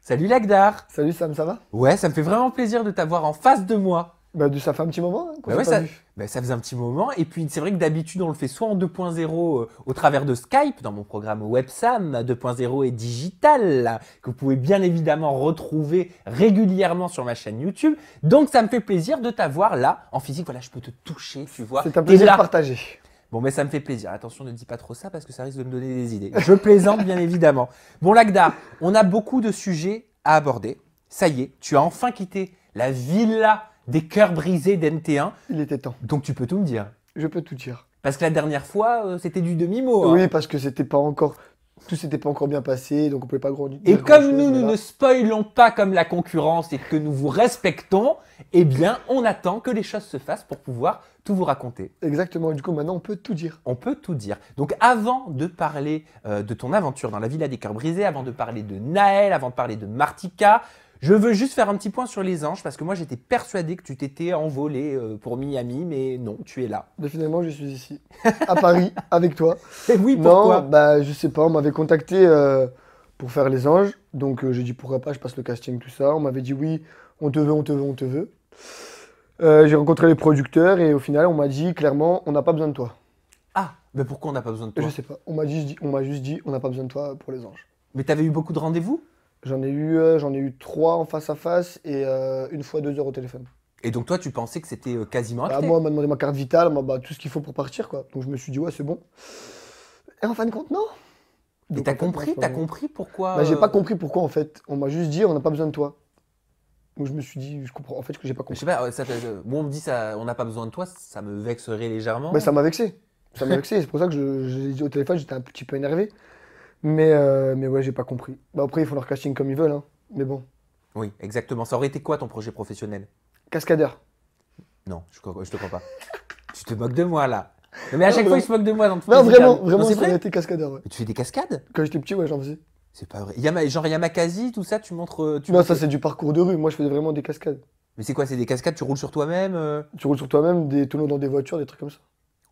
Salut Lagdar. Salut Sam, ça va? Ouais, ça me fait vraiment plaisir de t'avoir en face de moi. Ça fait un petit moment qu'on Bah ouais, s'est pas ça, vu. ça faisait un petit moment. Et puis c'est vrai que d'habitude on le fait soit en 2.0 au travers de Skype, dans mon programme WebSam 2.0 et digital, que vous pouvez bien évidemment retrouver régulièrement sur ma chaîne YouTube. Donc ça me fait plaisir de t'avoir là, en physique. Voilà, je peux te toucher, tu vois. C'est un T'es plaisir là. partagé. Bon, mais ça me fait plaisir. Attention, ne dis pas trop ça parce que ça risque de me donner des idées. Je plaisante, bien évidemment. Bon, Lagdar, on a beaucoup de sujets à aborder. Ça y est, tu as enfin quitté la villa des cœurs brisés d'NT1. Il était temps. Donc, tu peux tout me dire. Je peux tout dire. Parce que la dernière fois, c'était du demi-mot. Hein. Oui, parce que c'était pas encore. Tout s'était pas encore bien passé, donc on pouvait pas grandir. Et comme nous ne spoilons pas comme la concurrence et que nous vous respectons, eh bien, on attend que les choses se fassent pour pouvoir tout vous raconter. Exactement, du coup maintenant on peut tout dire. On peut tout dire. Donc avant de parler de ton aventure dans la Villa des Cœurs Brisés, avant de parler de Naël, avant de parler de Martika, je veux juste faire un petit point sur les anges parce que moi j'étais persuadé que tu t'étais envolé pour Miami, mais non, tu es là. Mais finalement je suis ici, à Paris, avec toi. Et oui, pourquoi? Non, je sais pas, on m'avait contacté pour faire les anges, donc j'ai dit pourquoi pas, je passe le casting, tout ça. On m'avait dit oui, on te veut, on te veut, on te veut. J'ai rencontré les producteurs et au final on m'a dit clairement on n'a pas besoin de toi. Ah, mais pourquoi on n'a pas besoin de toi? Je sais pas, on m'a juste dit on n'a pas besoin de toi pour les anges. Mais t'avais eu beaucoup de rendez-vous? J'en ai eu 3 en face à face et une fois 2 heures au téléphone. Et donc toi tu pensais que c'était quasiment Bah, acté? moi on m'a demandé ma carte vitale, tout ce qu'il faut pour partir quoi. Donc je me suis dit ouais c'est bon. Et en fin de compte non. Et Donc, t'as en fait, non, compris? c'est pas T'as bon. compris pourquoi J'ai pas compris pourquoi en fait. On m'a juste dit on n'a pas besoin de toi. Donc je me suis dit je comprends en fait que j'ai pas Je sais compris. pas, moi on me dit ça, on n'a pas besoin de toi, ça me vexerait légèrement. Mais ça m'a vexé. Ça m'a vexé, c'est pour ça que j'ai dit au téléphone, j'étais un petit peu énervé. Mais ouais, j'ai pas compris. Bah après, ils font leur casting comme ils veulent, hein. Mais bon. Oui, exactement. Ça aurait été quoi ton projet professionnel? Cascadeur. Non, je te crois pas. Tu te moques de moi là. Non, mais à Non, chaque fois, vraiment. il se moque de moi dans toutes Non, les vraiment, interviews. vraiment, Non, c'est ça aurait vrai? été cascadeur, ouais. Mais tu fais des cascades? Quand j'étais petit, ouais, j'en faisais. C'est pas vrai. Genre Yamakasi, tout ça, tu montres. Non, ça c'est du parcours de rue. Moi, je faisais vraiment des cascades. Mais c'est quoi? C'est des cascades, tu roules sur toi-même Tu roules sur toi-même, des tonneaux dans des voitures, des trucs comme ça.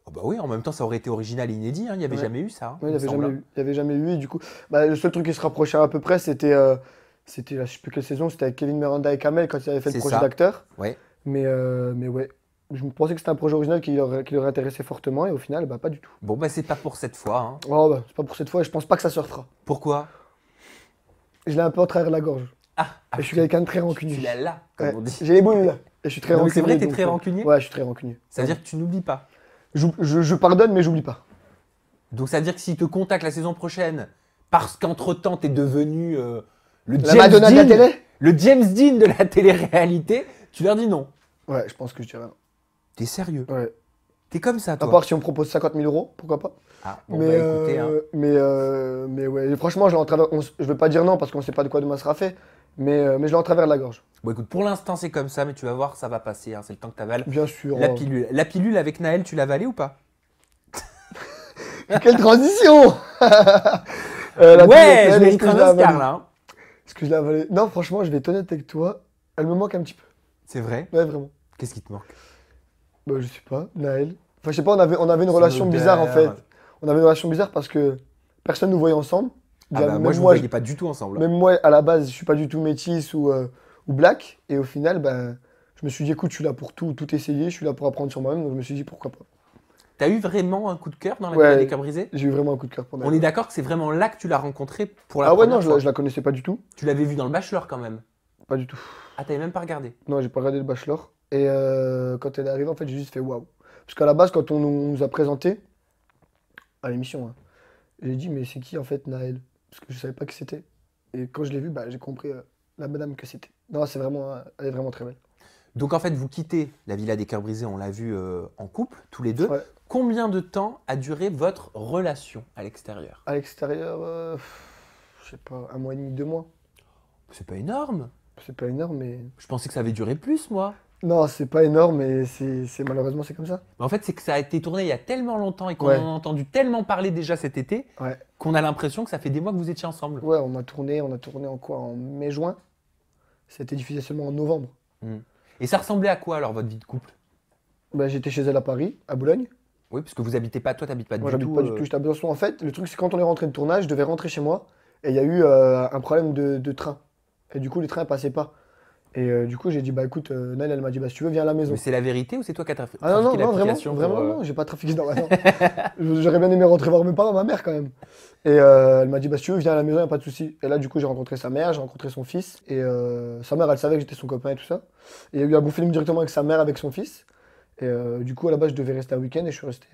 Oh bah oui, en même temps, ça aurait été original et inédit. Hein. Il n'y avait Ouais. jamais eu ça. Hein, Ouais, il me semble. il y avait jamais eu. Et du coup, le seul truc qui se rapprochait à peu près, c'était là, je sais plus quelle saison, c'était avec Kevin Miranda et Kamel quand ils avaient fait C'est le projet ça. d'acteur. Ouais. Mais ouais, je me pensais que c'était un projet original qui leur intéressait fortement et au final, pas du tout. Bon, bah c'est pas pour cette fois. Hein. Oh, c'est pas pour cette fois et je pense pas que ça se refera. Pourquoi? Je l'ai un peu en travers de la gorge. Ah, Et je suis quelqu'un de très tu rancunier. l'as là, comme Ouais, on dit. j'ai les boules là. Et je suis très Non, mais rancunier. c'est vrai, t'es donc, très rancunier? Ouais, je suis très rancunier. Ça veut dire que tu n'oublies pas. Je pardonne, mais j'oublie pas. Donc ça veut dire que s'ils te contactent la saison prochaine, parce qu'entre-temps, t'es devenu le La Madonna de la télé? le James Dean de la télé-réalité, tu leur dis non. Ouais, je pense que je dirais non. T'es sérieux? Ouais. T'es comme ça, À toi? part si on me propose 50 000 euros, pourquoi pas. Ah, bon, bah écoutez, hein. Mais ouais, et franchement, je l'ai en travers. Je veux pas dire non parce qu'on sait pas de quoi demain sera fait. Mais je l'ai en travers de la gorge. Bon, écoute, pour l'instant, c'est comme ça, mais tu vas voir, ça va passer. Hein. C'est le temps que t'avales Bien sûr. la pilule. La pilule avec Naël, tu l'as avalée ou pas? Quelle transition Ouais, je mérite un Oscar, là. Hein. Est-ce que je l'ai avalée? Non, franchement, je vais être honnête avec toi. Elle me manque un petit peu. C'est vrai? Ouais, vraiment. Qu'est-ce qui te manque? Je sais pas, Naël. Enfin, je sais pas, on avait une relation bizarre en fait. On avait une relation bizarre parce que personne nous voyait ensemble. Ah Déjà, bah, même moi, je ne moi, voyais pas du tout ensemble. même moi, à la base, je suis pas du tout métisse ou black. Et au final, je me suis dit, écoute, je suis là pour tout essayer, je suis là pour apprendre sur moi-même. Donc je me suis dit, pourquoi pas. T'as eu vraiment un coup de cœur dans la Ouais. Villa des Cœurs Brisés? J'ai eu vraiment un coup de cœur pour On Naël. est d'accord que c'est vraiment là que tu l'as rencontrée pour la Ah ouais, première non, fois. je la connaissais pas du tout. Tu l'avais vu dans le Bachelor quand même. Pas du tout. Ah, t'avais même pas regardé. Non, j'ai pas regardé le Bachelor. Et quand elle est arrivée, en fait, j'ai juste fait waouh. Parce qu'à la base, quand on nous a présenté à l'émission, hein, j'ai dit, mais c'est qui en fait Naël? Parce que je savais pas qui c'était. Et quand je l'ai vu, j'ai compris la madame que c'était. Non, c'est vraiment, elle est vraiment très belle. Donc en fait, vous quittez la Villa des Cœurs Brisés, on l'a vu en couple, tous les deux. Ouais. Combien de temps a duré votre relation à l'extérieur? À l'extérieur, je sais pas, 1 mois et demi, 2 mois. C'est pas énorme. C'est pas énorme, mais. Je pensais que ça avait duré plus, moi. Non, c'est pas énorme, mais malheureusement, c'est comme ça. Mais en fait, c'est que ça a été tourné il y a tellement longtemps et qu'on Ouais. en a entendu tellement parler déjà cet été Ouais. qu'on a l'impression que ça fait des mois que vous étiez ensemble. Ouais, on a tourné en quoi? En mai-juin. C'était diffusé seulement en novembre. Et ça ressemblait à quoi alors votre vie de couple? J'étais chez elle à Paris, à Boulogne. Oui, parce que vous habitez pas, toi t'habites pas Moi, du j'habite tout. pas du tout, j'étais à Besançon. En fait, le truc, c'est quand on est rentré de tournage, je devais rentrer chez moi. Et il y a eu un problème de train. Et du coup, les trains passaient pas. Et du coup, j'ai dit, bah écoute, Naël, elle m'a dit, bah si tu veux, viens à la maison. Mais c'est la vérité ou c'est toi qui as Ah non, non, trafiqué non, vraiment, l'application vraiment, pour, non, j'ai pas trafiqué dans ma maison. J'aurais bien aimé rentrer voir mes parents, ma mère quand même. Et elle m'a dit, bah si tu veux, viens à la maison, y a pas de souci. Et là, du coup, j'ai rencontré sa mère, j'ai rencontré son fils. Et sa mère, elle savait que j'étais son copain et tout ça. Et il y a eu un bon feeling directement avec sa mère, avec son fils. Et du coup, à la base, je devais rester un week-end et je suis resté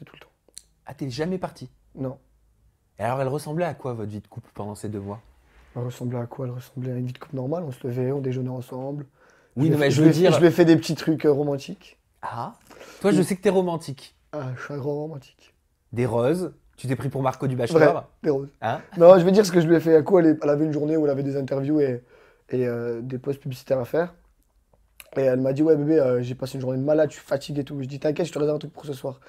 tout le temps. Ah, t'es jamais parti. Non. Et alors, elle ressemblait à quoi votre vie de couple pendant ces 2 mois? Elle ressemblait à quoi? Elle ressemblait à une vie de couple normale. On se levait, on déjeunait ensemble. Oui, non, mais je veux Je dire. lui ai fait des petits trucs romantiques. Ah, toi, je sais que t'es romantique. Ah, je suis un grand romantique. Des roses. Tu t'es pris pour Marco du Vrai, Bachelor. des roses. Hein? Non, je vais dire ce que je lui ai fait. À quoi elle avait une journée où elle avait des interviews et des posts publicitaires à faire. Et elle m'a dit, ouais, bébé, j'ai passé une journée de malade, je suis fatigué et tout. Je dis, t'inquiète, je te réserve un truc pour ce soir.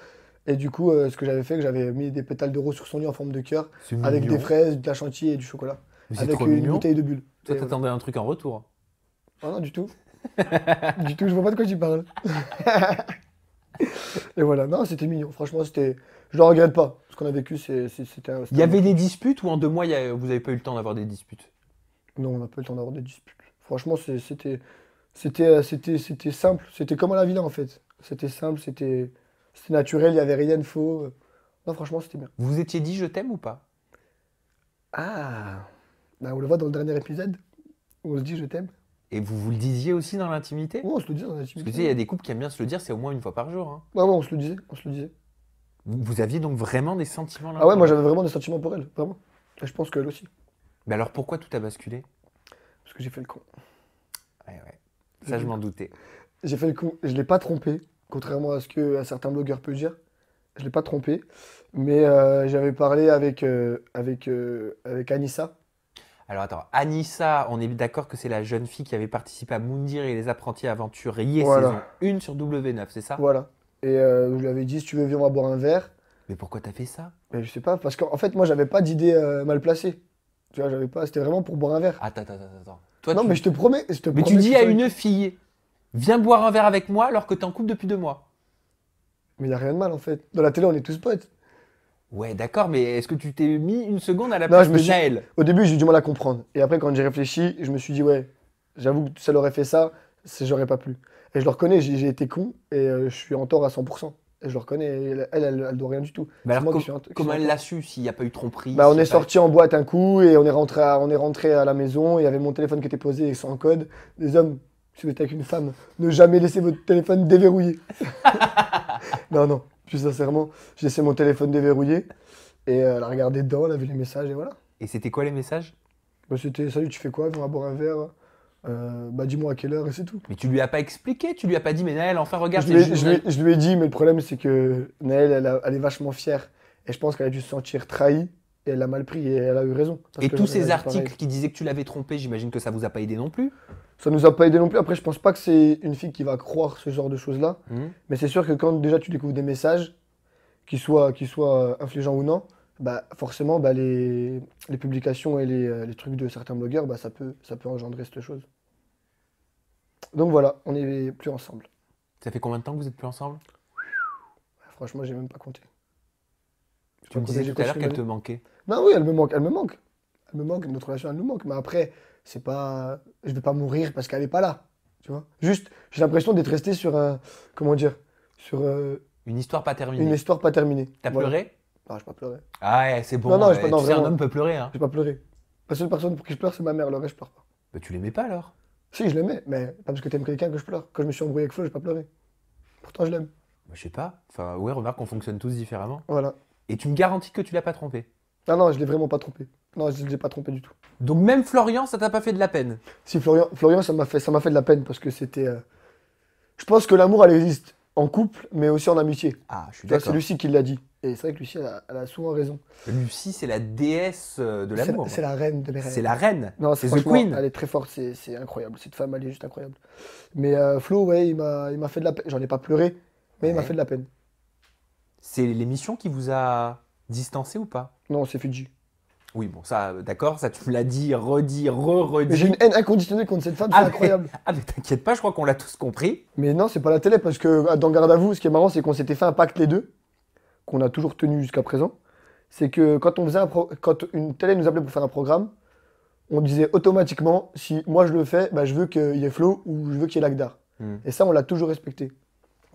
Et du coup, ce que j'avais fait, que j'avais mis des pétales de rose sur son lit en forme de cœur, C'est avec des mignon. fraises, de la chantilly et du chocolat. Mais c'est Avec trop une mignon. bouteille de bulle. Toi, Et voilà. t'attendais un truc en retour. Ah non, du tout. Du tout, je vois pas de quoi tu parles. Et voilà, non, c'était mignon. Franchement, c'était. Je le regrette pas. Ce qu'on a vécu, c'était un. Il y avait des disputes ou en 2 mois, vous avez pas eu le temps d'avoir des disputes? Non, on n'a pas eu le temps d'avoir des disputes. Franchement, c'était simple. C'était comme à la villa, en fait. C'était simple, c'était naturel, il n'y avait rien de faux. Non, franchement, c'était bien. Vous vous étiez dit je t'aime ou pas? Ah, bah, on le voit dans le dernier épisode, où on se dit je t'aime. Et vous vous le disiez aussi dans l'intimité? Ouais, on se le disait dans Parce que tu l'intimité. sais, il y a des couples qui aiment bien se le dire, c'est au moins une fois par jour. Hein. Ouais, ouais, on se le disait, on se le disait. Vous aviez donc vraiment des sentiments l'un Ah ouais, pour moi l'autre? j'avais vraiment des sentiments pour elle, vraiment. Et je pense qu'elle aussi. Mais alors pourquoi tout a basculé? Parce que j'ai fait le con. Ouais, ouais. Ça, je m'en doutais. J'ai fait le con. Je l'ai pas trompé, contrairement à ce que certains blogueurs peuvent dire. Je l'ai pas trompé. Mais j'avais parlé avec Anissa. Alors attends, Anissa, on est d'accord que c'est la jeune fille qui avait participé à Moundir et les apprentis aventuriers Voilà. saison 1 sur W9, c'est ça? Voilà. Et je lui avais dit, si tu veux, viens, on va boire un verre. Mais pourquoi t'as fait ça? Mais je sais pas, parce qu'en fait, moi, j'avais pas d'idée mal placée. Tu vois, j'avais pas. C'était vraiment pour boire un verre. Attends. Toi, Non, tu... mais je te promets, je te Mais tu promets dis que à ça- une fille, viens boire un verre avec moi alors que t'es en couple depuis 2 mois. Mais y a rien de mal, en fait. Dans la télé, on est tous potes. Ouais, d'accord, mais est-ce que tu t'es mis une seconde à la Non, place je de me suis. Naël? Au début, j'ai eu du mal à comprendre. Et après, quand j'ai réfléchi, je me suis dit, ouais, j'avoue que si elle aurait fait ça, j'aurais pas plu. Et je le reconnais, j'ai été con et je suis en tort à 100%. Et je le reconnais, et elle doit rien du tout. Mais C'est alors, moi qui suis qui comment suis en elle tort. l'a su s'il n'y a pas eu de tromperie? Bah, on s'il y est a pas- sorti en boîte un coup et on est rentré à la maison. Il y avait mon téléphone qui était posé sans code. Les hommes, si vous êtes avec une femme, ne jamais laisser votre téléphone déverrouillé. Non, non, plus sincèrement, j'ai laissé mon téléphone déverrouillé et elle a regardé dedans, elle a vu les messages et voilà. Et c'était quoi les messages? Bah, c'était salut, tu fais quoi? Viens, on va boire un verre. Bah, dis-moi à quelle heure et c'est tout. Mais tu lui as pas expliqué, tu lui as pas dit, mais Naël, enfin regarde, Je lui, j'ai ai, je, lui ai, je lui ai dit, mais le problème c'est que Naël, elle est vachement fière et je pense qu'elle a dû se sentir trahie et elle a mal pris et elle a eu raison. Parce Et que tous j'aurais ces réagi articles pareil. qui disaient que tu l'avais trompé, j'imagine que ça vous a pas aidé non plus. Ça nous a pas aidé non plus. Après, je pense pas que c'est une fille qui va croire ce genre de choses-là. Hmm. Mais c'est sûr que quand déjà tu découvres des messages, qu'ils soient infligeants ou non, bah forcément bah, les publications et les trucs de certains blogueurs, bah, ça peut engendrer cette chose. Donc voilà, on n'est plus ensemble. Ça fait combien de temps que vous êtes plus ensemble? Franchement, j'ai même pas compté. J'ai Tu pas me compté, disais j'ai tout à l'heure continué qu'elle te ma vie. manquait. Non, oui, elle me manque, elle me manque. Elle me manque, notre relation, elle nous manque. Mais après, c'est pas. Je vais pas mourir parce qu'elle est pas là. Tu vois? Juste, j'ai l'impression d'être resté sur un. Comment dire? Sur Une histoire pas une terminée. histoire pas terminée. T'as Voilà. pleuré? Non, j'ai pas pleuré. Ah ouais, c'est bon. Non, non, j'ai pas- non, tu sais, un vraiment. homme peut pleurer, hein. J'ai pas pleuré. La seule personne pour qui je pleure, c'est ma mère. Le reste, je pleure pas. Bah tu l'aimais pas alors? Si, je l'aimais, mais pas parce que t'aimes quelqu'un que je pleure. Quand je me suis embrouillé avec Flo, j'ai pas pleuré. Pourtant, je l'aime. Bah, je sais pas. Enfin, ouais, remarque qu'on fonctionne tous différemment. Voilà. Et tu me garantis que tu l'as pas trompé. Ah non, je l'ai vraiment pas trompé. Non, je l'ai pas trompé du tout. Donc même Florian, ça t'a pas fait de la peine. Si, Florian, ça m'a fait de la peine parce que c'était. Je pense que l'amour, elle existe en couple, mais aussi en amitié. Ah, je suis Tu vois, c'est d'accord. Lucie qui l'a dit. Et c'est vrai que Lucie, elle a souvent raison. Lucie, c'est la déesse de C'est l'amour. c'est la reine de mes rêves. C'est la reine. Non, C'est The franchement, Queen. elle est très forte, c'est incroyable. Cette femme, elle est juste incroyable. Mais Flo, ouais, il m'a fait de la peine. J'en ai pas pleuré, mais il m'a Ouais. fait de la peine. C'est l'émission qui vous a distancé ou pas? Non, c'est Fidji. Oui, bon, ça, d'accord, ça tu me l'as dit, redit, Mais j'ai redit. une haine inconditionnelle contre cette femme, c'est Ah, mais, incroyable. ah, mais t'inquiète pas, je crois qu'on l'a tous compris. Mais non, c'est pas la télé, parce que dans Garde à vous, ce qui est marrant, c'est qu'on s'était fait un pacte les deux, qu'on a toujours tenu jusqu'à présent. C'est que quand quand une télé nous appelait pour faire un programme, on disait automatiquement, si moi je le fais, bah, je veux qu'il y ait Flo ou je veux qu'il y ait Lagdar. Et ça, on l'a toujours respecté.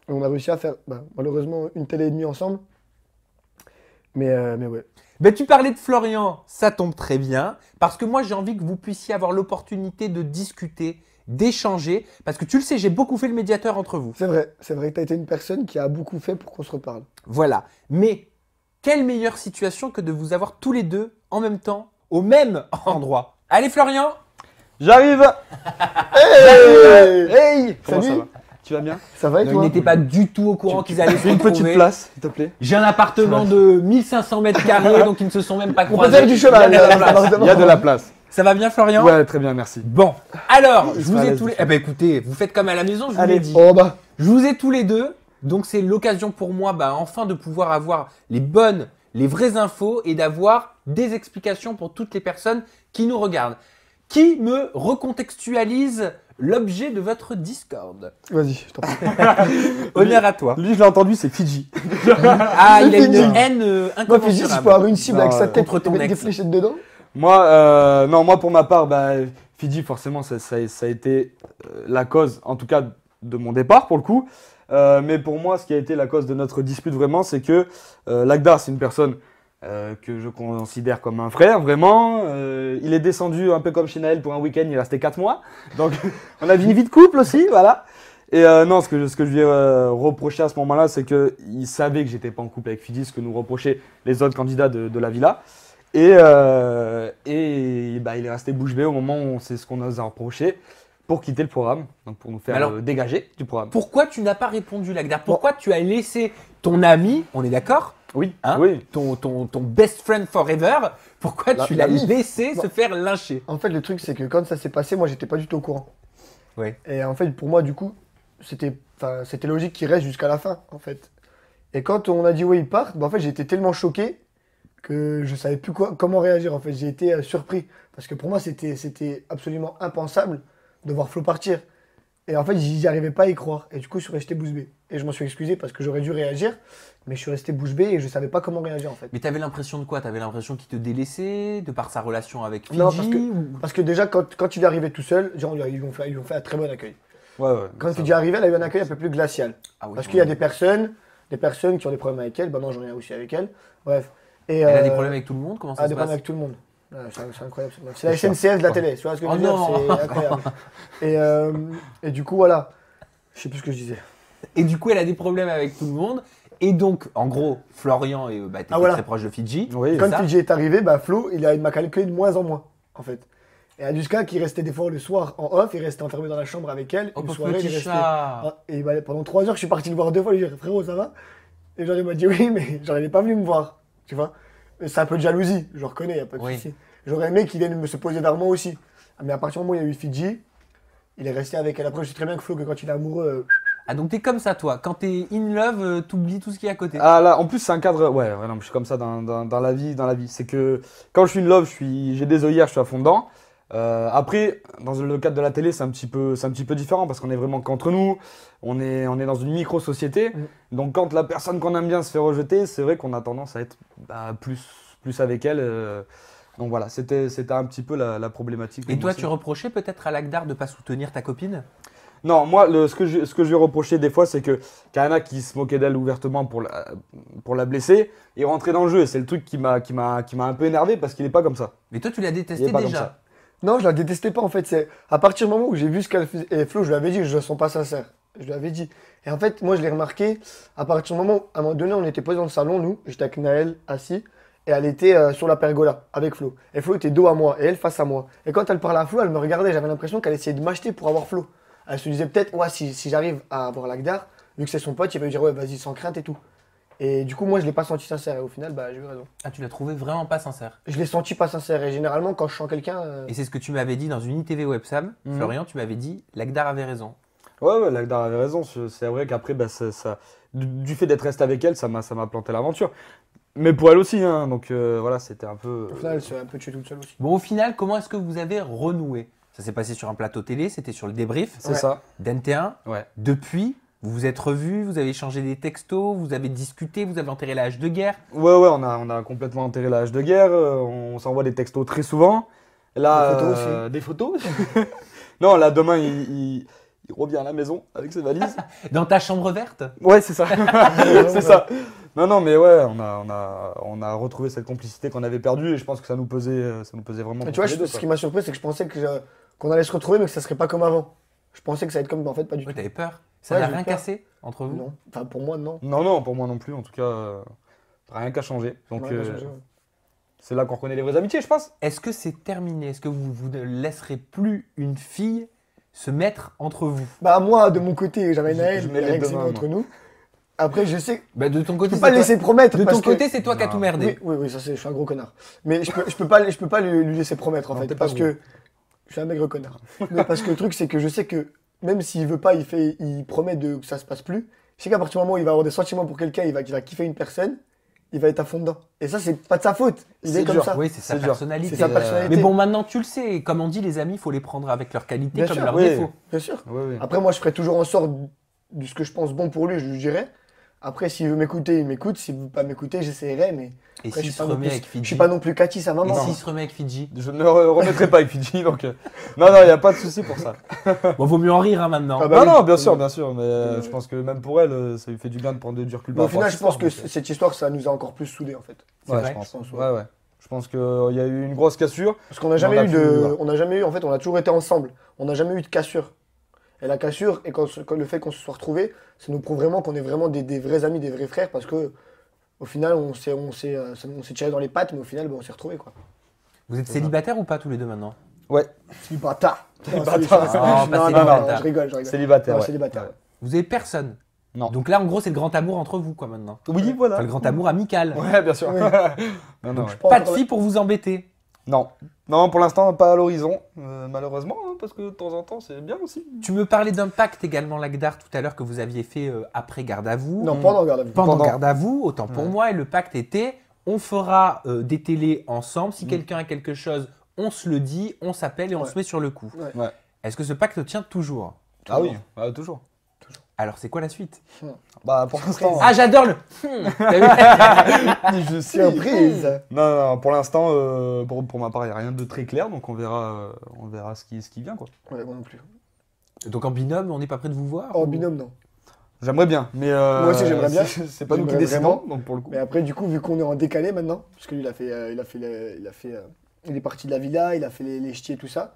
Et on a réussi à faire, bah, malheureusement, une télé et demie ensemble. Mais ouais. Ben, tu parlais de Florian, ça tombe très bien, parce que moi j'ai envie que vous puissiez avoir l'opportunité de discuter, d'échanger, parce que tu le sais, j'ai beaucoup fait le médiateur entre vous. C'est vrai que tu as été une personne qui a beaucoup fait pour qu'on se reparle. Voilà. Mais quelle meilleure situation que de vous avoir tous les deux en même temps, au même endroit. Allez Florian, J'arrive. Hey Hey. Comment Salut. ça va? Tu vas bien? Ça va et non, il toi? n'était pas du tout au courant qu'ils allaient se Fais une petite retrouver. place, s'il te plaît. J'ai un appartement de 1500 mètres carrés, donc ils ne se sont même pas On peut croisés. faire du cheval. Il y a de la place. Il y a de la place. Ça va bien Florian? Ouais, très bien, merci. Bon, alors, Il je sera vous à ai l'aise tous les... dessus. Eh ben écoutez, vous faites comme à la maison, je vous Allez. l'ai dit. Oh bah. Je vous ai tous les deux, donc c'est l'occasion pour moi, enfin de pouvoir avoir les bonnes, les vraies infos et d'avoir des explications pour toutes les personnes qui nous regardent. Qui me recontextualise l'objet de votre Discord? Vas-y, je t'en prie. Honneur à toi. Lui, je l'ai entendu, c'est Fidji. Ah, il a une Fidji. haine Moi, Fidji, si je peux incommensurable. avoir une cible Non, avec sa tête contre ton et mettre des ex. fléchettes dedans. Moi, non, moi pour ma part, bah, Fidji, forcément, ça a été la cause, en tout cas, de mon départ pour le coup. Mais pour moi, ce qui a été la cause de notre dispute vraiment, c'est que Lagdar, c'est une personne que je considère comme un frère, vraiment. Il est descendu un peu comme chez Naël pour un week-end, il restait 4 mois. Donc, on a vu une vie de couple aussi, voilà. Et non, ce que je lui ai reproché à ce moment-là, c'est qu'il savait que j'étais pas en couple avec Fidji, ce que nous reprochaient les autres candidats de la villa. Et bah, il est resté bouche bée au moment où c'est ce qu'on nous a reproché pour quitter le programme, donc pour nous faire Alors, dégager du programme. Pourquoi tu n'as pas répondu, Lagdar? Pourquoi tu as laissé ton ami, on est d'accord, Oui, hein, oui. ton best friend forever, pourquoi tu l'as l'ami. laissé se Non. faire lyncher? En fait, le truc, c'est que quand ça s'est passé, moi, j'étais pas du tout au courant. Ouais. Et en fait, pour moi, du coup, c'était logique qu'il reste jusqu'à la fin, en fait. Et quand on a dit ouais, il part, bah, en fait, j'ai été tellement choqué que je savais plus comment réagir. En fait, j'ai été surpris parce que pour moi, c'était absolument impensable de voir Flo partir. Et en fait, j'y arrivais pas à y croire. Et du coup, je suis resté bouche bée. Et je m'en suis excusé parce que j'aurais dû réagir, mais je suis resté bouche bée et je savais pas comment réagir, en fait. Mais t'avais l'impression de quoi? T'avais l'impression qu'il te délaissait de par sa relation avec Fidji Non, parce que- ou- Parce que déjà, quand il est arrivé tout seul, genre, ils lui ont fait un très bon accueil. Ouais, ouais. Quand ça Fidji est arrivé, elle a eu un accueil un peu plus glacial. Ah oui, Parce qu'il y a des personnes qui ont des problèmes avec elle. Bah non, j'en ai aussi avec elle. Bref. Et, Elle a des problèmes avec tout le monde? Comment ça Ah, se des problèmes passe? avec tout le monde. Ouais, c'est incroyable. C'est la SNCF de la télé, tu vois ce que je Oh veux dire? non. C'est incroyable. Et du coup, voilà. Je sais plus ce que je disais. Et du coup, elle a des problèmes avec tout le monde. Et donc, en gros, Florian t'étais Ah, voilà. très proche de Fidji. Oui, Quand ça. Fidji est arrivé, bah, Flo, il m'a calculé de moins en moins, en fait. Et Aduska, qui restait des fois le soir en off, il restait enfermé dans la chambre avec elle. Oh, Une pauvre soirée, il petit est resté. chat. Ah, et bah, pendant 3 heures, je suis parti le voir 2 fois, lui dire frérot, ça va? Et genre, il m'a dit oui, mais genre, il est pas venu me voir, tu vois. Mais c'est un peu de jalousie, je reconnais, y a pas de Oui. souci. J'aurais aimé qu'il vienne me se poser vers moi aussi. Mais à partir du moment où il y a eu Fidji, il est resté avec elle. Après, je sais très bien que Flo, que quand il est amoureux. Ah, donc t'es comme ça, toi. Quand t'es in love, t'oublies tout ce qui est à côté. Ah là, en plus c'est un cadre, ouais, non, je suis comme ça dans la vie, C'est que quand je suis in love, j'ai des œillères, je suis à fond dedans. Après, dans le cadre de la télé, c'est un petit peu différent parce qu'on est vraiment qu'entre nous. On est dans une micro-société. Donc quand la personne qu'on aime bien se fait rejeter, c'est vrai qu'on a tendance à être plus avec elle. Donc voilà, c'était un petit peu la problématique. Et pour toi, moi tu aussi. reprochais peut-être à Lagdar de pas soutenir ta copine? Non, moi, ce que je lui reprochais des fois, c'est que Kana, qui se moquait d'elle ouvertement pour la blesser, est rentré dans le jeu. Et c'est le truc qui m'a un peu énervé parce qu'il n'est pas comme ça. Mais toi, tu l'as Il détesté est pas comme déjà. ça. Non, je la détestais pas en fait. C'est à partir du moment où j'ai vu ce qu'elle faisait. Et Flo, je lui avais dit que je ne sens pas sincère. Je lui avais dit. Et en fait, moi, je l'ai remarqué à partir du moment où, à un moment donné, on était posés dans le salon, nous. J'étais avec Naël assis. Et elle était sur la pergola avec Flo. Et Flo était dos à moi et elle face à moi. Et quand elle parlait à Flo, elle me regardait. J'avais l'impression qu'elle essayait de m'acheter pour avoir Flo. Elle se disait peut-être, ouais, si j'arrive à avoir Lagdar, vu que c'est son pote, il va lui dire, ouais, vas-y, sans crainte et tout. Et du coup, moi, je l'ai pas senti sincère. Et au final, bah, j'ai eu raison. Ah, tu l'as trouvé vraiment pas sincère. Je l'ai senti pas sincère. Et généralement, quand je sens quelqu'un. Et c'est ce que tu m'avais dit dans une ITV Websam. Mhm. Florian, tu m'avais dit, Lagdar avait raison. Ouais, Lagdar avait raison. C'est vrai qu'après, bah, du fait d'être resté avec elle, ça m'a planté l'aventure. Mais pour elle aussi, hein. Donc voilà, c'était un peu. Au final, elle s'est un peu tuée toute seule aussi. Bon, au final, comment est-ce que vous avez renoué? Ça s'est passé sur un plateau télé, c'était sur le débrief C'est Ouais. ça. d'NT1. Ouais. Depuis, vous vous êtes revus, vous avez échangé des textos, vous avez discuté, vous avez enterré la hache de guerre. Ouais, on a complètement enterré la hache de guerre. On s'envoie des textos très souvent. Là, Des photos aussi. des photos. Non, là, demain, il revient à la maison avec ses valises. Dans ta chambre verte? Ouais, c'est ça. C'est ça. Non, mais ouais, on a retrouvé cette complicité qu'on avait perdue et je pense que ça nous pesait vraiment. Mais tu vois, contre les deux, ce qui m'a surpris, c'est que je pensais qu'on allait se retrouver, mais que ça serait pas comme avant. Je pensais que ça allait être comme, mais en fait, pas du Ouais, tout. t'avais peur? Ça Ouais, n'a j'ai rien peur. cassé entre vous? Non. Enfin, pour moi, non. Non, pour moi non plus, en tout cas, rien qu'à changer. Donc, Ouais, bien sûr. c'est là qu'on reconnaît les vraies amitiés, je pense. Est-ce que c'est terminé? Est-ce que vous ne laisserez plus une fille se mettre entre vous? Bah, moi, de mon côté, j'avais Naël, je il mets y a les rien qui deux s'est mains, mis entre nous. Après, je sais. Bah, de ton côté, Je peux pas le laisser promettre. De parce ton que- côté, c'est toi qui as Non. tout merdé. Oui, ça c'est, je suis un gros connard. Mais je peux pas lui laisser promettre en Non, fait, t'es pas parce gros. que je suis un maigre connard. Mais parce que le truc c'est que je sais que même s'il veut pas, il promet que ça se passe plus. Je sais qu'à partir du moment où il va avoir des sentiments pour quelqu'un, il va kiffer une personne, il va être à fond dedans. Et ça c'est pas de sa faute. Il C'est est comme dur. ça. Oui, c'est sa C'est dur. personnalité. C'est sa personnalité. Mais bon, maintenant tu le sais. Comme on dit, les amis, il faut les prendre avec leurs qualités Bien comme sûr, leurs oui. défauts. Bien sûr. Oui. Après moi je ferai toujours en sorte de ce que je pense bon pour lui, je lui dirai. Après s'il veut m'écouter, il m'écoute. S'il veut pas m'écouter, j'essaierai. Mais Et après, s'il je se suis pas non remet plus- avec je Fidji? suis pas non plus Cathy, sa Et maman. s'il se remet avec Fidji? Je ne remettrai pas avec Fidji, donc. Non, il n'y a pas de souci pour ça. Bon, vaut mieux en rire hein, maintenant. Ah bah non, oui. non, bien sûr, mais Ouais. je pense que même pour elle, ça lui fait du bien de prendre du recul. Mais par au rapport à final, je cette pense que histoire, donc, cette histoire, ça nous a encore plus soudés en fait. C'est ouais, vrai, je pense. je pense, Ouais. Je pense qu'il y a eu une grosse cassure. Parce qu'on n'a On jamais a eu pu, de, voilà. on n'a jamais eu, en fait, on a toujours été ensemble. On n'a jamais eu de cassure. Et la cassure, et quand le fait qu'on se soit retrouvés, ça nous prouve vraiment qu'on est vraiment des vrais amis, des vrais frères, parce que au final, on s'est tiré dans les pattes, mais au final, on s'est retrouvés quoi. Vous êtes célibataires ou pas tous les deux maintenant? Ouais, C'est bâtard. Non, bâtard. Ah, pas non, célibataire. je rigole. célibataire. Non, Ouais. célibataire. Vous avez personne? Non. Donc là, en gros, c'est le grand amour entre vous, quoi, maintenant. Oui, voilà. Enfin, le grand amour amical. Ouais, bien sûr. Oui. Non, ouais. Pas de fille pour vous embêter. Non, pour l'instant, pas à l'horizon, malheureusement, hein, parce que de temps en temps, c'est bien aussi. Tu me parlais d'un pacte également, Lagdar, tout à l'heure, que vous aviez fait après garde à vous. Non, pendant garde à vue. Pendant Pendant. garde à vous, autant pour Ouais. moi, et le pacte était on fera des télés ensemble. Si Mm. quelqu'un a quelque chose, on se le dit, on s'appelle et on Ouais. se met sur le coup. Ouais. Ouais. Est-ce que ce pacte tient toujours? Ah oui, toujours. Alors, c'est quoi la suite? Bah, pour l'instant. Ah, j'adore le. T'as vu je sais. Surprise. Non, pour l'instant, pour ma part, il n'y a rien de très clair, donc on verra ce qui vient, quoi. Ouais, moi non plus. Donc en binôme, on n'est pas près de vous voir? En ou- binôme, non. J'aimerais bien, mais. Moi aussi, j'aimerais bien. C'est pas nous qui J'aimerais décidons, vraiment. donc pour le coup. Mais après, du coup, vu qu'on est en décalé maintenant, parce que lui, il est parti de la villa, il a fait les ch'tis et tout ça.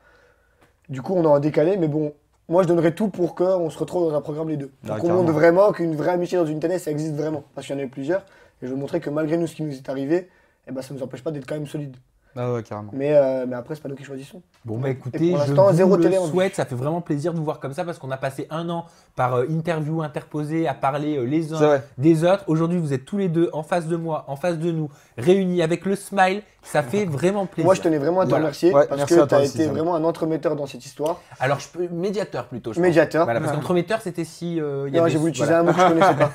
Du coup, on est en décalé, mais bon, moi, je donnerais tout pour qu'on se retrouve dans un programme les deux. Ah, Pour qu'on carrément. montre vraiment qu'une vraie amitié dans une télé, ça existe vraiment. Parce qu'il y en a eu plusieurs. Et je veux montrer que malgré nous, ce qui nous est arrivé, eh ben, ça ne nous empêche pas d'être quand même solides. Ah ouais, carrément. Mais après, c'est pas nous qui choisissons. Bon, bah Et écoutez, pour je l'instant, vous zéro le télé en vue. souhaite. Ça fait vraiment plaisir de vous voir comme ça parce qu'on a passé un an par interview interposée à parler les C'est uns vrai. des autres. Aujourd'hui, vous êtes tous les deux en face de moi, en face de nous, réunis avec le smile. Ça fait vraiment plaisir. Moi, je tenais vraiment à te Voilà. remercier Ouais, parce merci que à tu toi as aussi, été Sam. vraiment un entremetteur dans cette histoire. Alors, je peux médiateur plutôt. Je pense. Médiateur. Voilà, parce qu'entremetteur, c'était si. il y Non, avait- j'ai voulu utiliser voilà. un mot que je connaissais pas.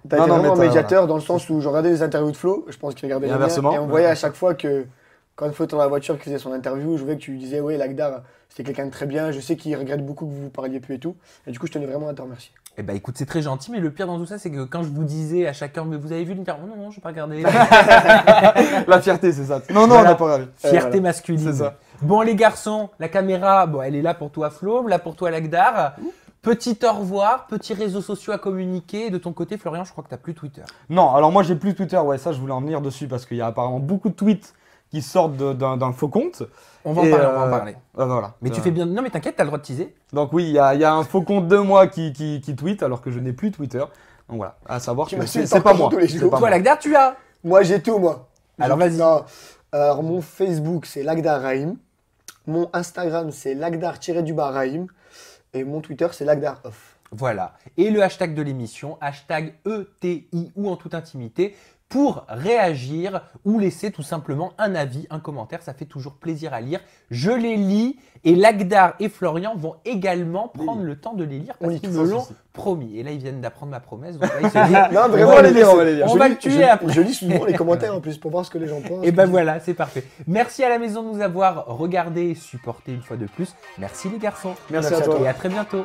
T'as Non, été non, vraiment mais t'as- médiateur dans le sens où je regardais les interviews de Flo, je pense qu'il regardait Et les miennes, inversement. et on voyait à chaque fois que quand Flo était dans la voiture qui faisait son interview, je voyais que tu lui disais ouais Lagdar c'était quelqu'un de très bien, je sais qu'il regrette beaucoup que vous vous parliez plus et tout. Et du coup je tenais vraiment à te remercier. Eh ben écoute, c'est très gentil, mais le pire dans tout ça, c'est que quand je vous disais à chacun, mais vous avez vu l'interview? Non, non, je n'ai pas regardé. La fierté, c'est ça. Non, Voilà. on n'a pas regardé. Fierté voilà. masculine. C'est ça. Bon, les garçons, la caméra, bon, elle est là pour toi, Flo, là pour toi, Lagdar. Petit au revoir, petits réseaux sociaux à communiquer. Et de ton côté, Florian, je crois que tu n'as plus Twitter. Non, alors moi j'ai plus Twitter, ouais, ça je voulais en venir dessus parce qu'il y a apparemment beaucoup de tweets qui sortent d'un faux compte. On va en Et, parler, on va en parler. Voilà. Mais tu fais bien. Non, mais t'inquiète, t'as le droit de teaser. Donc oui, il y a un faux compte de moi qui tweet alors que je n'ai plus Twitter. Donc voilà, à savoir Tu que m'insultes c'est pas encore moi. tous les C'est jours. pas Toi, moi. Lagdar, tu as. Moi j'ai tout moi. Alors, J'ai- vas-y. Non. Alors mon Facebook c'est Lagdar Rahim, mon Instagram c'est Lagdar-Rahim et mon Twitter c'est Lagdar Off. Voilà. Et le hashtag de l'émission, hashtag ETI ou en toute intimité, pour réagir ou laisser tout simplement un avis, un commentaire. Ça fait toujours plaisir à lire. Je les lis et Lagdar et Florian vont également prendre le temps de les lire On parce lit qu'ils tout me ça, l'ont si. promis. Et là, ils viennent d'apprendre ma promesse. Donc là, ils se disent, Non On vraiment va les lire, on va les lire. On Je va lis- le tuer je- après. Je lis souvent les commentaires en plus pour voir ce que les gens pensent. et ben voilà, c'est parfait. Merci à la maison de nous avoir regardés et supportés une fois de plus. Merci les garçons. Merci à toi. Et à très bientôt.